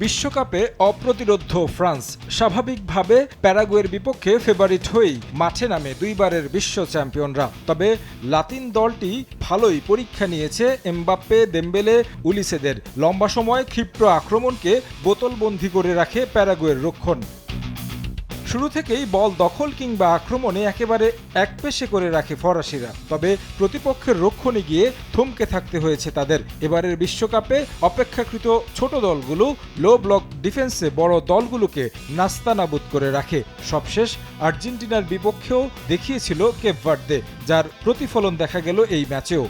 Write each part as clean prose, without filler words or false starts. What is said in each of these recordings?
বিশ্বকাপে অপ্রতিরোধ্য ফ্রান্স স্বাভাবিকভাবে প্যারাগুয়ের বিপক্ষে ফেভারিট হয়েই মাঠে নামে দুইবারের বিশ্ব চ্যাম্পিয়নরা। তবে লাতিন দলটি ভালোই পরীক্ষা নিয়েছে এমবাপ্পে, দেম্বেলে, উলিসেদের লম্বা সময় ক্ষিপ্র আক্রমণকে বোতলবন্দি করে রাখে প্যারাগুয়ের রক্ষণ। শুরু থেকেই বল দখল কিংবা আক্রমণে একেবারে একপেশে করে রাখে ফরাসিরা। তবে প্রতিপক্ষের রক্ষণে গিয়ে থমকে থাকতে হয়েছে তাদের। এবারের বিশ্বকাপে অপেক্ষাকৃত ছোট দলগুলো লো ব্লক ডিফেন্সে বড় দলগুলোকে নাস্তানাবুদ করে রাখে। সবশেষ আর্জেন্টিনার বিপক্ষেও দেখিয়েছিল কেপ ভার্দে, যার প্রতিফলন দেখা গেল এই ম্যাচেও।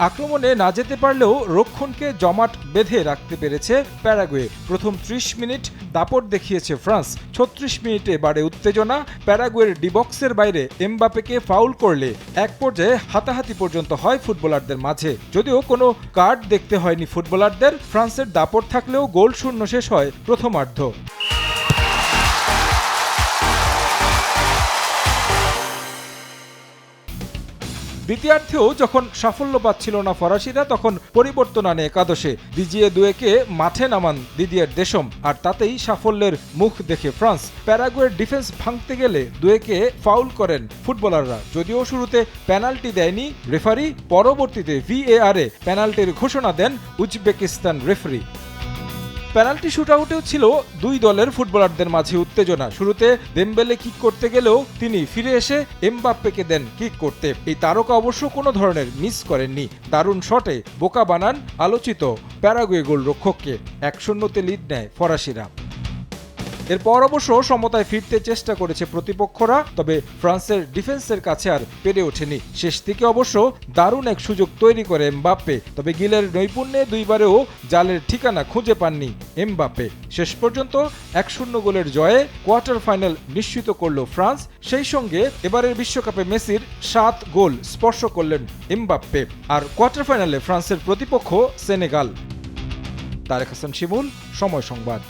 আক্রমণে না যেতে পারলেও রক্ষণকে জমাট বেঁধে রাখতে পেরেছে প্যারাগুয়ে। প্রথম ৩০ মিনিট দাপট দেখিয়েছে ফ্রান্স। ৩৬ মিনিটে বাড়ে উত্তেজনা। প্যারাগুয়ের ডিবক্সের বাইরে এমবাপ্পেকে ফাউল করলে এক পর্যায়ে হাতাহাতি পর্যন্ত হয় ফুটবলারদের মাঝে। যদিও কোনো কার্ড দেখতে হয়নি ফুটবলারদের। ফ্রান্সের দাপট থাকলেও গোল শূন্য শেষ হয় প্রথমার্ধ। দ্বিতীয়ার্ধেও যখন সাফল্য পাচ্ছিল না ফরাসিরা, তখন পরিবর্তন আনে একাদশে। দিজিয়ে দুয়েকে মাঠে নামান দিদিয়ের দেশম, আর তাতেই সাফল্যের মুখ দেখে ফ্রান্স। প্যারাগুয়ের ডিফেন্স ভাঙতে গেলে দুয়েকে ফাউল করেন ফুটবলাররা। যদিও শুরুতে পেনাল্টি দেয়নি রেফারি, পরবর্তীতে ভিএআরে পেনাল্টির ঘোষণা দেন উজবেকিস্তান রেফারি। পেনাল্টি শুটআউটেও ছিল দুই দলের ফুটবলারদের মাঝে উত্তেজনা। শুরুতে দেম্বেলে কিক করতে গেলেও তিনি ফিরে এসে এমবাপ্পেকে দেন কিক করতে। এই তারকা অবশ্য কোনো ধরনের মিস করেননি। দারুণ শটে বোকা বানান আলোচিত প্যারাগুয়ে গোলরক্ষককে। ১-০তে লিড নেয় ফরাসিরা। এরপর অবশ্য সমতায় ফিরতে চেষ্টা করেছে প্রতিপক্ষরা, তবে ফ্রান্সের ডিফেন্সের কাছে আর পেরে ওঠেনি। শেষ দিকে অবশ্য দারুণ এক সুযোগ তৈরি করে এমবাপ্পে, তবে গিলের নৈপুণ্যে দুইবারেও জালের ঠিকানা খুঁজে পাননি এমবাপ্পে। শেষ পর্যন্ত ১-০ গোলের জয়ে কোয়ার্টার ফাইনাল নিশ্চিত করল ফ্রান্স। সেই সঙ্গে এবারের বিশ্বকাপে মেসির ৭ গোল স্পর্শ করলেন এমবাপ্পে। আর কোয়ার্টার ফাইনালে ফ্রান্সের প্রতিপক্ষ সেনেগাল। তারেক হাসান শিমুল, সময় সংবাদ।